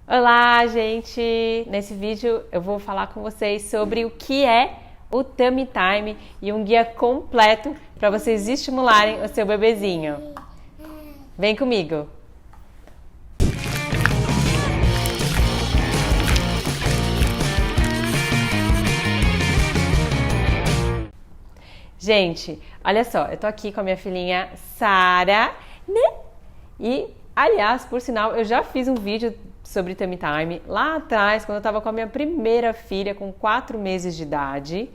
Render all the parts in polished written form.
Olá, gente! Nesse vídeo eu vou falar com vocês sobre o que é o Tummy Time e um guia completo para vocês estimularem o seu bebezinho. Vem comigo! Gente, olha só, eu tô aqui com a minha filhinha Sara, né? E, aliás, por sinal, eu já fiz um vídeo sobre Tummy Time lá atrás, quando eu tava com a minha primeira filha, com 4 meses de idade.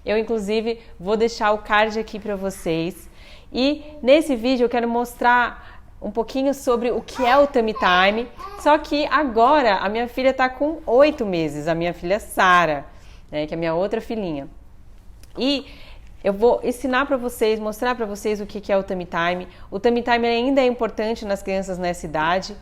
Eu, inclusive, vou deixar o card aqui pra vocês. E nesse vídeo eu quero mostrar um pouquinho sobre o que é o Tummy Time. Só que agora a minha filha tá com 8 meses, a minha filha Sara, né, que é a minha outra filhinha. E eu vou ensinar para vocês, mostrar para vocês o que é o Tummy Time. O Tummy Time ainda é importante nas crianças nessa idade.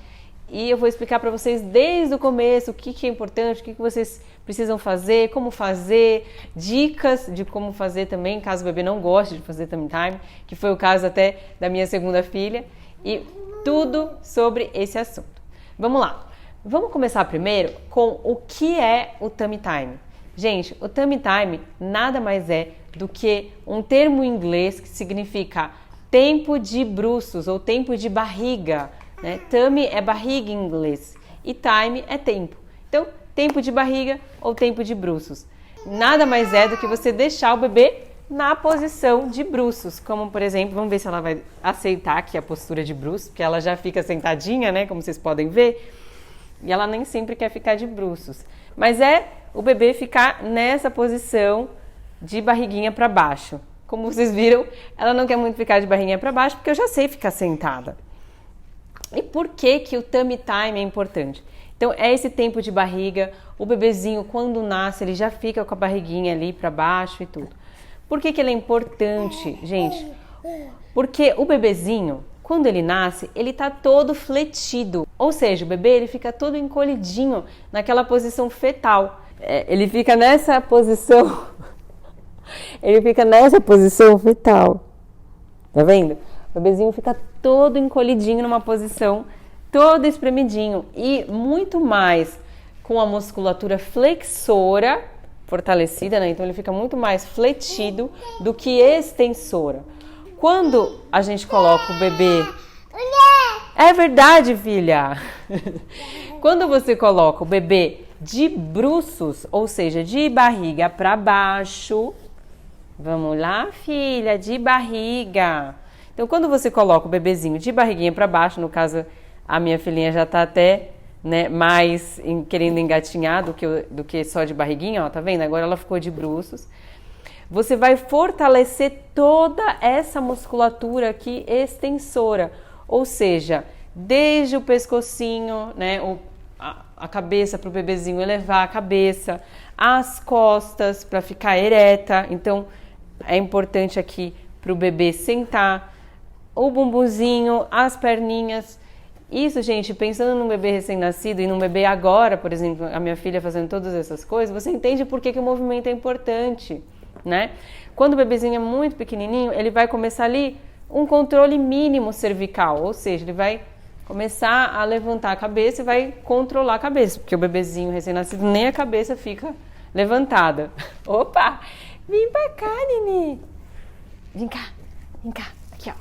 E eu vou explicar para vocês desde o começo o que é importante, o que vocês precisam fazer, como fazer, dicas de como fazer também, caso o bebê não goste de fazer Tummy Time, que foi o caso até da minha segunda filha, e tudo sobre esse assunto. Vamos lá. Vamos começar primeiro com o que é o Tummy Time. Gente, o Tummy Time nada mais é do que um termo em inglês que significa tempo de bruços ou tempo de barriga, né? Tummy é barriga em inglês e time é tempo. Então, tempo de barriga ou tempo de bruços. Nada mais é do que você deixar o bebê na posição de bruços, como por exemplo, vamos ver se ela vai aceitar aqui a postura de bruços, porque ela já fica sentadinha, né, como vocês podem ver, e ela nem sempre quer ficar de bruços. Mas é o bebê ficar nessa posição de barriguinha para baixo. Como vocês viram, ela não quer muito ficar de barriguinha para baixo, porque eu já sei ficar sentada. E por que o Tummy Time é importante? Então, é esse tempo de barriga, o bebezinho, quando nasce, ele já fica com a barriguinha ali para baixo e tudo. Por que ele é importante, gente? Porque o bebezinho, quando ele nasce, ele tá todo fletido. Ou seja, o bebê ele fica todo encolhidinho naquela posição fetal. Ele fica nessa posição... Ele fica nessa posição fetal. Tá vendo? O bebezinho fica todo encolhidinho numa posição, todo espremidinho. E muito mais com a musculatura flexora fortalecida, né? Então ele fica muito mais fletido do que extensora. Quando a gente coloca o bebê... É verdade, filha! Quando você coloca o bebê de bruços, ou seja, de barriga para baixo... Vamos lá, filha, de barriga. Então, quando você coloca o bebezinho de barriguinha para baixo, no caso, a minha filhinha já tá até, né, mais querendo engatinhar do que só de barriguinha, ó, tá vendo? Agora ela ficou de bruços. Você vai fortalecer toda essa musculatura aqui extensora, ou seja, desde o pescocinho, né, a cabeça para o bebezinho elevar a cabeça, as costas para ficar ereta. Então, é importante aqui para o bebê sentar, o bumbumzinho, as perninhas. Isso, gente, pensando num bebê recém-nascido e num bebê agora, por exemplo, a minha filha fazendo todas essas coisas, você entende por que o movimento é importante, né? Quando o bebezinho é muito pequenininho, ele vai começar ali um controle mínimo cervical, ou seja, ele vai começar a levantar a cabeça e vai controlar a cabeça, porque o bebezinho recém-nascido nem a cabeça fica levantada. Opa! Vem pra cá, Nini! Vem cá, aqui ó.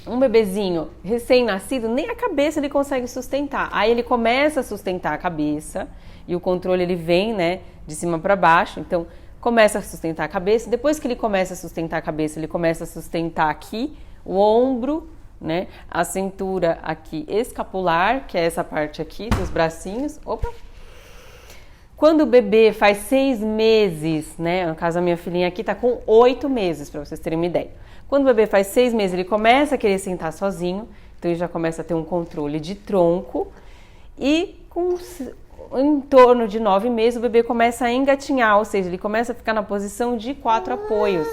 Um bebezinho recém-nascido, nem a cabeça ele consegue sustentar. Aí ele começa a sustentar a cabeça e o controle ele vem, né, de cima para baixo. Então, começa a sustentar a cabeça. Depois que ele começa a sustentar a cabeça, ele começa a sustentar aqui o ombro, né, a cintura aqui escapular, que é essa parte aqui dos bracinhos. Opa! Quando o bebê faz 6 meses, né, no caso a minha filhinha aqui tá com 8 meses, para vocês terem uma ideia. Quando o bebê faz 6 meses, ele começa a querer sentar sozinho, então ele já começa a ter um controle de tronco, e em torno de 9 meses o bebê começa a engatinhar, ou seja, ele começa a ficar na posição de 4 apoios,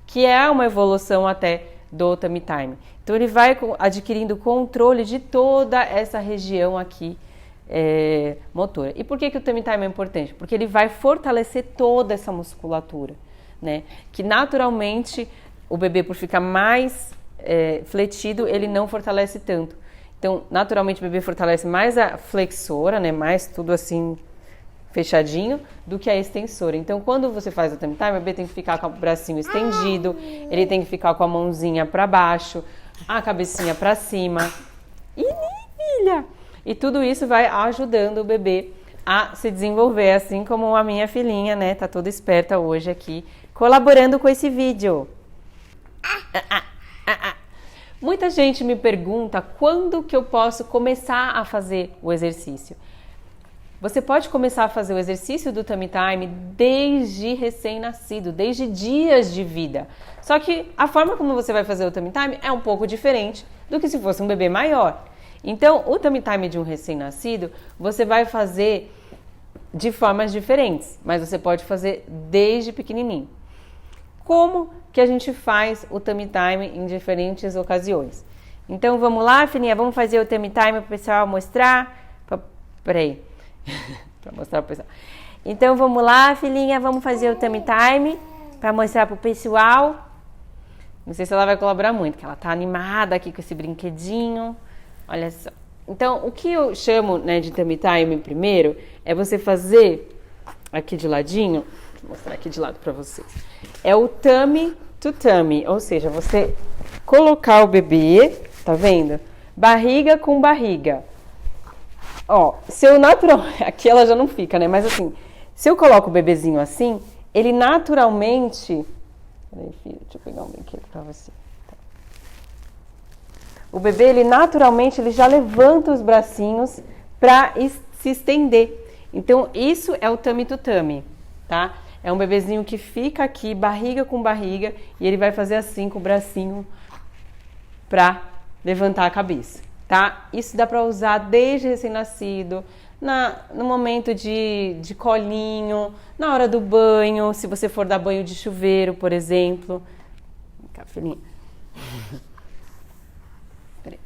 que é uma evolução até do Tummy Time. Então ele vai adquirindo controle de toda essa região aqui motora. E por que o Tummy Time é importante? Porque ele vai fortalecer toda essa musculatura, né? Que naturalmente o bebê, por ficar mais fletido, ele não fortalece tanto. Então, naturalmente, o bebê fortalece mais a flexora, né? Mais tudo assim fechadinho do que a extensora. Então, quando você faz o tummy time, o bebê tem que ficar com o bracinho estendido, ele tem que ficar com a mãozinha para baixo, a cabecinha para cima. Filha! E tudo isso vai ajudando o bebê a se desenvolver, assim como a minha filhinha, né? Tá toda esperta hoje aqui, colaborando com esse vídeo. Muita gente me pergunta quando que eu posso começar a fazer o exercício. Você pode começar a fazer o exercício do tummy time desde recém-nascido, desde dias de vida. Só que a forma como você vai fazer o tummy time é um pouco diferente do que se fosse um bebê maior. Então, o tummy time de um recém-nascido, você vai fazer de formas diferentes, mas você pode fazer desde pequenininho. Como que a gente faz o tummy time em diferentes ocasiões? Então, vamos lá, filhinha, vamos fazer o tummy time para o pessoal mostrar. Peraí. Para mostrar pro pessoal. Então vamos lá, filhinha, vamos fazer o tummy time para mostrar pro pessoal. Não sei se ela vai colaborar muito, porque ela tá animada aqui com esse brinquedinho. Olha só. Então, o que eu chamo, né, de tummy time primeiro é você fazer aqui de ladinho, vou mostrar aqui de lado para vocês. É o tummy to tummy, ou seja, você colocar o bebê, tá vendo? Barriga com barriga. Ó, se eu aqui ela já não fica, né? Mas assim, se eu coloco o bebezinho assim, ele naturalmente... Peraí, filho, deixa eu pegar um brinquedo pra você. Tá. O bebê, ele naturalmente, ele já levanta os bracinhos pra se estender. Então, isso é o tummy to tummy, tá? É um bebezinho que fica aqui, barriga com barriga, e ele vai fazer assim com o bracinho pra levantar a cabeça. Tá? Isso dá para usar desde recém-nascido, no momento de colinho, na hora do banho, se você for dar banho de chuveiro, por exemplo. Vem cá, filhinha. Peraí.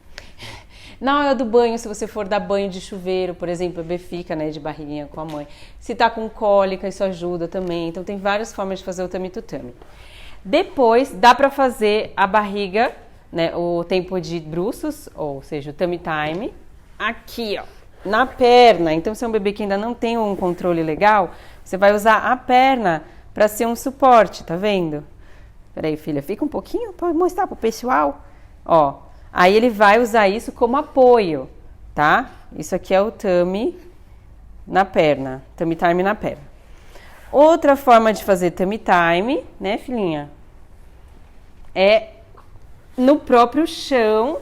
Na hora do banho, se você for dar banho de chuveiro, por exemplo, o bebê fica, né, de barriguinha com a mãe. Se tá com cólica, isso ajuda também. Então tem várias formas de fazer o tummy to tummy. Depois, dá para fazer a barriga, né, o tempo de bruços, ou seja, o tummy time, aqui, ó, na perna. Então, se é um bebê que ainda não tem um controle legal, você vai usar a perna para ser um suporte, tá vendo? Peraí, filha, fica um pouquinho para mostrar pro pessoal. Ó, aí ele vai usar isso como apoio, tá? Isso aqui é o tummy na perna, tummy time na perna. Outra forma de fazer tummy time, né, filhinha? É no próprio chão,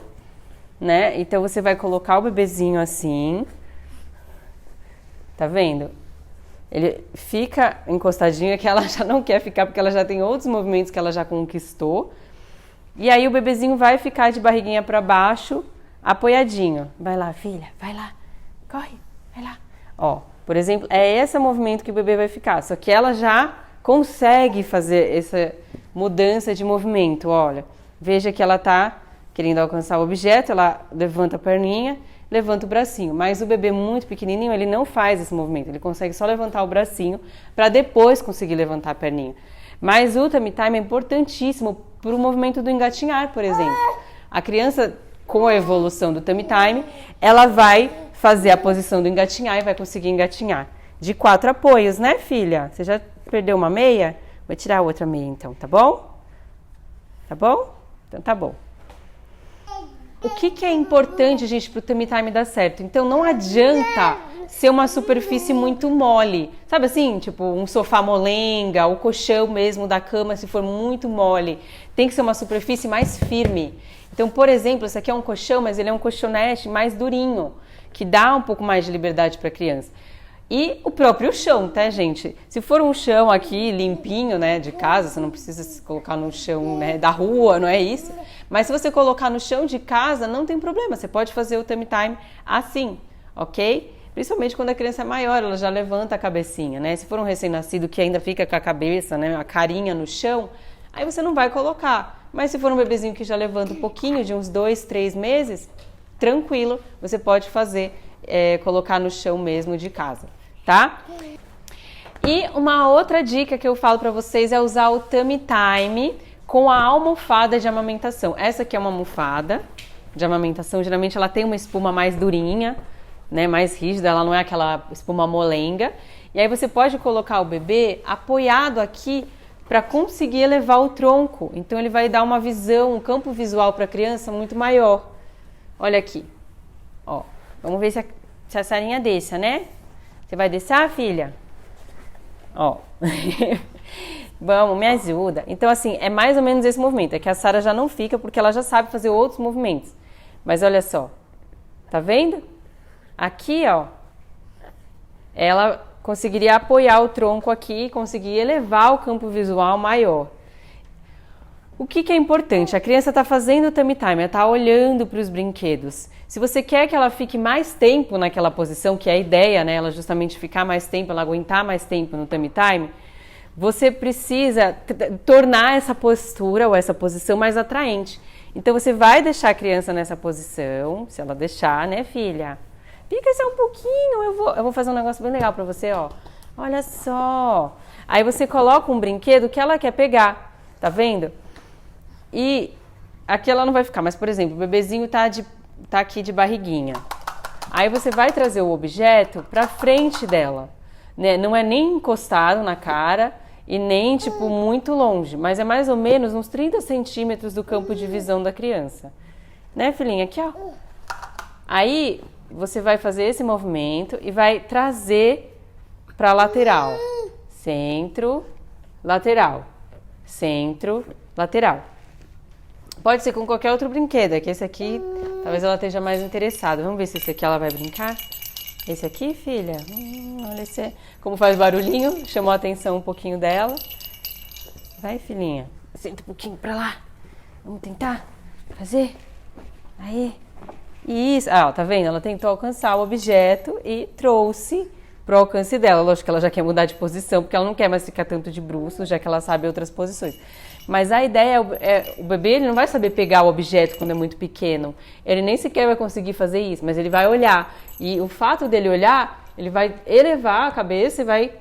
né? Então, você vai colocar o bebezinho assim, tá vendo? Ele fica encostadinho, que ela já não quer ficar, porque ela já tem outros movimentos que ela já conquistou. E aí, o bebezinho vai ficar de barriguinha para baixo, apoiadinho. Vai lá, filha, vai lá, corre, vai lá. Ó, por exemplo, é esse movimento que o bebê vai ficar, só que ela já consegue fazer essa mudança de movimento, olha. Veja que ela está querendo alcançar o objeto, ela levanta a perninha, levanta o bracinho. Mas o bebê muito pequenininho, ele não faz esse movimento. Ele consegue só levantar o bracinho para depois conseguir levantar a perninha. Mas o tummy time é importantíssimo para o movimento do engatinhar, por exemplo. A criança, com a evolução do tummy time, ela vai fazer a posição do engatinhar e vai conseguir engatinhar. De 4 apoios, né, filha? Você já perdeu uma meia? Vou tirar a outra meia, então, tá bom? Tá bom? Então tá bom. O que é importante, gente, para o tummy time dar certo? Então não adianta ser uma superfície muito mole. Sabe assim, tipo um sofá molenga, o colchão mesmo da cama, se for muito mole. Tem que ser uma superfície mais firme. Então, por exemplo, esse aqui é um colchão, mas ele é um colchonete mais durinho, que dá um pouco mais de liberdade para a criança. E o próprio chão, tá, gente? Se for um chão aqui limpinho, né, de casa, você não precisa se colocar no chão, né, da rua, não é isso? Mas se você colocar no chão de casa, não tem problema. Você pode fazer o tummy time assim, ok? Principalmente quando a criança é maior, ela já levanta a cabecinha, né? Se for um recém-nascido que ainda fica com a cabeça, né, a carinha no chão, aí você não vai colocar. Mas se for um bebezinho que já levanta um pouquinho, de uns 2, 3 meses, tranquilo, você pode fazer, colocar no chão mesmo de casa. Tá? E uma outra dica que eu falo para vocês é usar o tummy time com a almofada de amamentação. Essa aqui é uma almofada, de amamentação, geralmente ela tem uma espuma mais durinha, né, mais rígida, ela não é aquela espuma molenga. E aí você pode colocar o bebê apoiado aqui para conseguir elevar o tronco. Então ele vai dar uma visão, um campo visual para a criança muito maior. Olha aqui, ó. Vamos ver se a Sarinha desça, né? Você vai descer, filha? Ó. Vamos, me ajuda. Então, assim, é mais ou menos esse movimento. É que a Sara já não fica porque ela já sabe fazer outros movimentos. Mas olha só. Tá vendo? Aqui, ó. Ela conseguiria apoiar o tronco aqui e conseguir elevar o campo visual maior. O que é importante? A criança está fazendo o tummy time, ela está olhando para os brinquedos. Se você quer que ela fique mais tempo naquela posição, que é a ideia, né? Ela justamente ficar mais tempo, ela aguentar mais tempo no tummy time, você precisa tornar essa postura ou essa posição mais atraente. Então você vai deixar a criança nessa posição, se ela deixar, né, filha? Fica só um pouquinho, eu vou fazer um negócio bem legal para você, ó. Olha só. Aí você coloca um brinquedo que ela quer pegar, tá vendo? E aqui ela não vai ficar, mas por exemplo, o bebezinho tá aqui de barriguinha. Aí você vai trazer o objeto pra frente dela, né? Não é nem encostado na cara e nem tipo muito longe, mas é mais ou menos uns 30 centímetros do campo de visão da criança. Né, filhinha? Aqui, ó. Aí você vai fazer esse movimento e vai trazer pra lateral. Centro, lateral. Centro, lateral. Pode ser com qualquer outro brinquedo, é que esse aqui, talvez ela esteja mais interessada. Vamos ver se esse aqui ela vai brincar. Esse aqui, filha? Olha esse, como faz barulhinho, chamou a atenção um pouquinho dela. Vai, filhinha. Senta um pouquinho pra lá. Vamos tentar fazer. Aí. Isso. Ah, ó, tá vendo? Ela tentou alcançar o objeto e trouxe pro alcance dela. Lógico que ela já quer mudar de posição, porque ela não quer mais ficar tanto de bruços, já que ela sabe outras posições. Mas a ideia o bebê ele não vai saber pegar o objeto quando é muito pequeno. Ele nem sequer vai conseguir fazer isso, mas ele vai olhar. E o fato dele olhar, ele vai elevar a cabeça e vai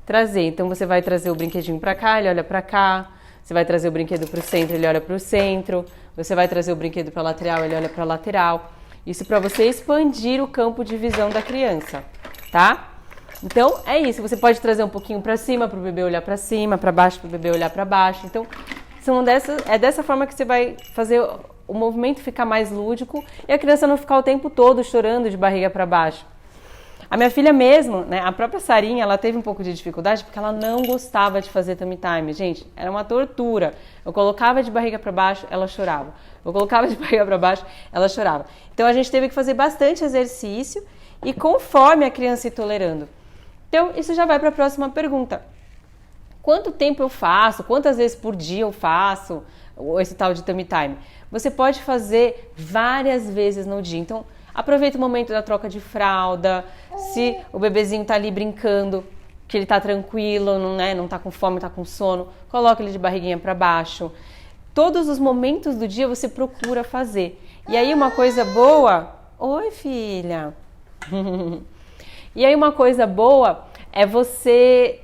trazer. Então você vai trazer o brinquedinho para cá, ele olha para cá. Você vai trazer o brinquedo para o centro, ele olha para o centro. Você vai trazer o brinquedo para a lateral, ele olha para a lateral. Isso para você expandir o campo de visão da criança, tá? Então, é isso. Você pode trazer um pouquinho para cima, para o bebê olhar para cima, para baixo, para o bebê olhar para baixo. Então, é dessa forma que você vai fazer o movimento ficar mais lúdico e a criança não ficar o tempo todo chorando de barriga para baixo. A minha filha mesmo, né, a própria Sarinha, ela teve um pouco de dificuldade porque ela não gostava de fazer tummy time. Gente, era uma tortura. Eu colocava de barriga para baixo, ela chorava. Eu colocava de barriga para baixo, ela chorava. Então, a gente teve que fazer bastante exercício e conforme a criança ir tolerando. Então, isso já vai para a próxima pergunta. Quanto tempo eu faço? Quantas vezes por dia eu faço esse tal de tummy time? Você pode fazer várias vezes no dia. Então, aproveita o momento da troca de fralda. Se o bebezinho está ali brincando, que ele está tranquilo, não está com fome, está com sono, coloca ele de barriguinha para baixo. Todos os momentos do dia você procura fazer. E aí uma coisa boa... Oi, filha! E aí uma coisa boa é você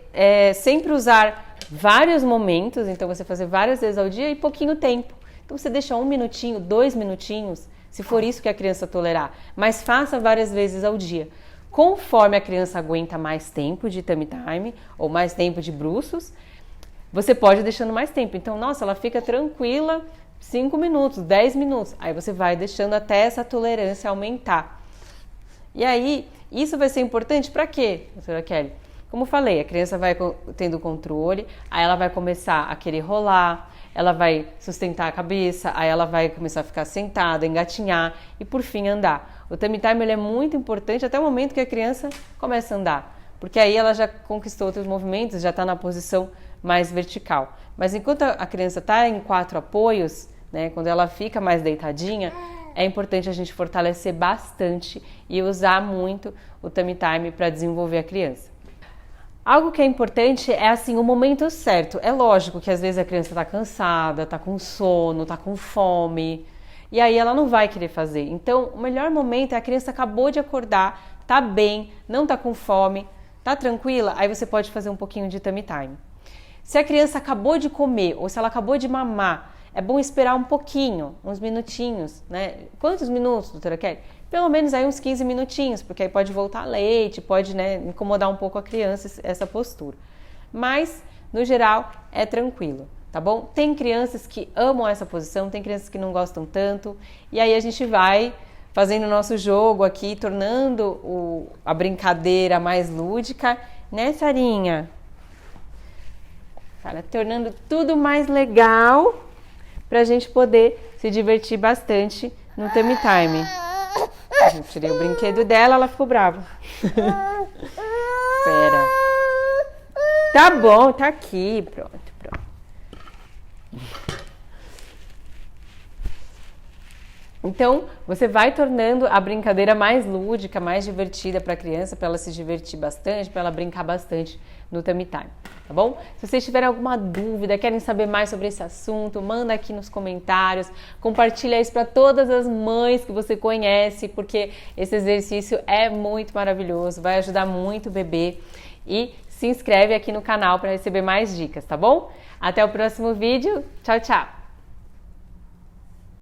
sempre usar vários momentos, então você fazer várias vezes ao dia e pouquinho tempo. Então você deixa 1 minutinho, 2 minutinhos, se for isso que a criança tolerar, mas faça várias vezes ao dia. Conforme a criança aguenta mais tempo de tummy time ou mais tempo de bruços, você pode ir deixando mais tempo. Então, nossa, ela fica tranquila 5 minutos, 10 minutos. Aí você vai deixando até essa tolerância aumentar. E aí, isso vai ser importante para quê, doutora Kelly? Como falei, a criança vai tendo controle, aí ela vai começar a querer rolar, ela vai sustentar a cabeça, aí ela vai começar a ficar sentada, engatinhar e por fim andar. O tummy time ele é muito importante até o momento que a criança começa a andar, porque aí ela já conquistou outros movimentos, já está na posição mais vertical. Mas enquanto a criança está em 4 apoios, né, quando ela fica mais deitadinha, é importante a gente fortalecer bastante e usar muito o tummy time para desenvolver a criança. Algo que é importante é assim, o momento certo. É lógico que às vezes a criança está cansada, está com sono, está com fome, e aí ela não vai querer fazer. Então, o melhor momento é a criança acabou de acordar, está bem, não está com fome, está tranquila, aí você pode fazer um pouquinho de tummy time. Se a criança acabou de comer ou se ela acabou de mamar, é bom esperar um pouquinho, uns minutinhos, né? Quantos minutos, doutora Kelly? Pelo menos aí uns 15 minutinhos, porque aí pode voltar leite, pode, né, incomodar um pouco a criança essa postura. Mas, no geral, é tranquilo, tá bom? Tem crianças que amam essa posição, tem crianças que não gostam tanto, e aí a gente vai fazendo o nosso jogo aqui, tornando a brincadeira mais lúdica, né, Sarinha? Cara, tornando tudo mais legal pra gente poder se divertir bastante no Tummy Time. Eu tirei o brinquedo dela, ela ficou brava. Espera. Tá bom, tá aqui. Pronto. Então, você vai tornando a brincadeira mais lúdica, mais divertida para a criança, para ela se divertir bastante, para ela brincar bastante no Tummy Time, tá bom? Se vocês tiverem alguma dúvida, querem saber mais sobre esse assunto, manda aqui nos comentários, compartilha isso para todas as mães que você conhece, porque esse exercício é muito maravilhoso, vai ajudar muito o bebê, e se inscreve aqui no canal para receber mais dicas, tá bom? Até o próximo vídeo, tchau, tchau!